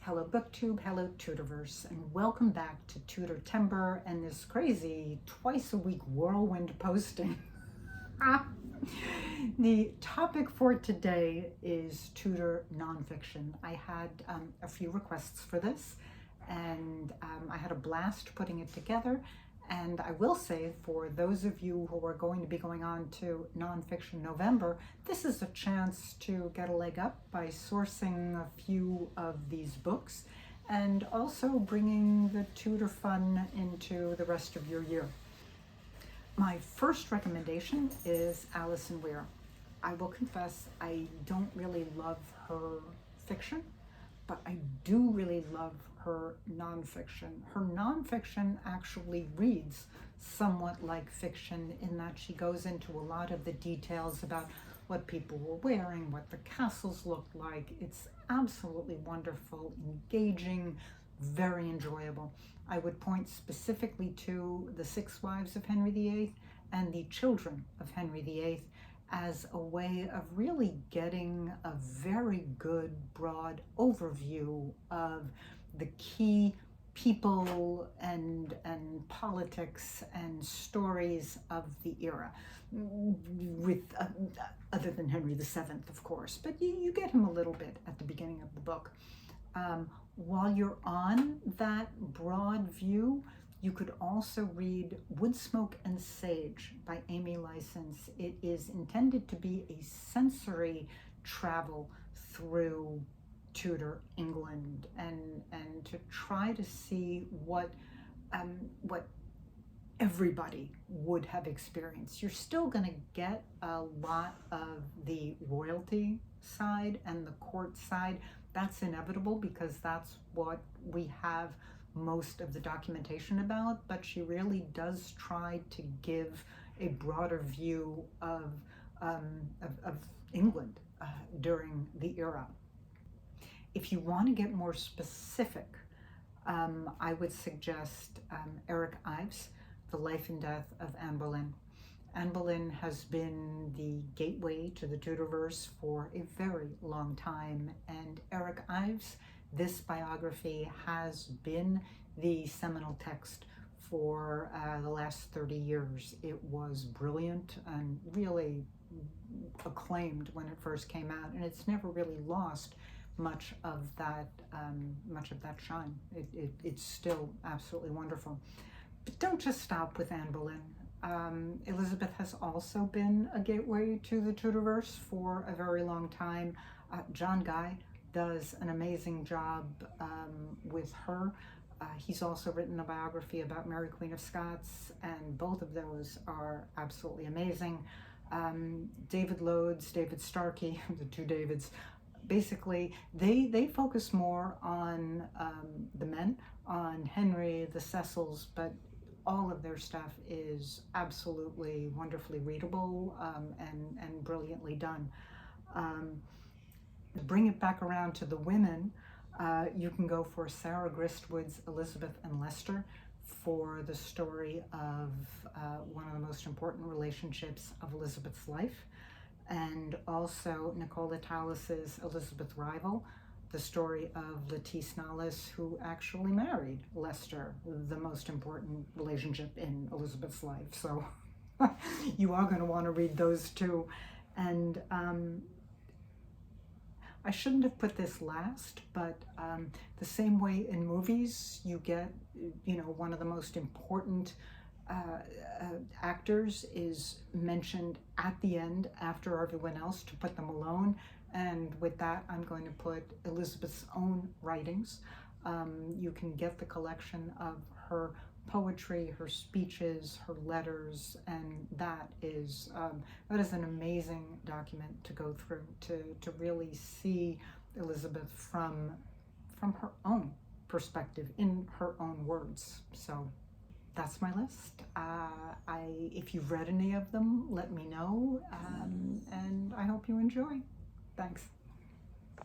Hello BookTube, hello Tudorverse, and welcome back to Tudortember and this crazy twice-a-week whirlwind posting. The topic for today is Tudor nonfiction. I had a few requests for this, and I had a blast putting it together. And I will say, for those of you who are going to be going on to Nonfiction November, this is a chance to get a leg up by sourcing a few of these books and also bringing the Tudor fun into the rest of your year. My first recommendation is Alison Weir. I will confess I don't really love her fiction, but I do really love her nonfiction. Her nonfiction actually reads somewhat like fiction in that she goes into a lot of the details about what people were wearing, what the castles looked like. It's absolutely wonderful, engaging, very enjoyable. I would point specifically to the 6 Wives of Henry VIII and the Children of Henry VIII as a way of really getting a very good broad overview of the key people and politics and stories of the era, with other than Henry VII, of course, but you get him a little bit at the beginning of the book. While you're on that broad view, you could also read Wood, Smoke and Sage by Amy License. It is intended to be a sensory travel through Tudor England and to try to see what everybody would have experienced. You're still going to get a lot of the royalty side and the court side. That's inevitable because that's what we have most of the documentation about, but she really does try to give a broader view of England during the era. If you want to get more specific, I would suggest Eric Ives, The Life and Death of Anne Boleyn. Anne Boleyn has been the gateway to the Tudorverse for a very long time, and Eric Ives, this biography has been the seminal text for the last 30 years. It was brilliant and really acclaimed when it first came out, and it's never really lost much of that shine. It's still absolutely wonderful. But don't just stop with Anne Boleyn. Elizabeth has also been a gateway to the Tudorverse for a very long time. John Guy does an amazing job with her. He's also written a biography about Mary Queen of Scots, and both of those are absolutely amazing. David Loades, David Starkey, the two Davids, basically they focus more on the men, on Henry, the Cecils, but all of their stuff is absolutely wonderfully readable and brilliantly done. Bring it back around to the women, you can go for Sarah Gristwood's Elizabeth and Leicester for the story of one of the most important relationships of Elizabeth's life, and also Nicola Tallis's Elizabeth Rival, the story of Lettice Knollys, who actually married Leicester, the most important relationship in Elizabeth's life. So you are going to want to read those too. And I shouldn't have put this last, but the same way in movies you get, one of the most important actors is mentioned at the end after everyone else to put them alone. And with that, I'm going to put Elizabeth's own writings. You can get the collection of her poetry, her speeches, her letters, and that is an amazing document to go through to really see Elizabeth from her own perspective, in her own words. So that's my list. If you've read any of them, let me know, and I hope you enjoy. Thanks.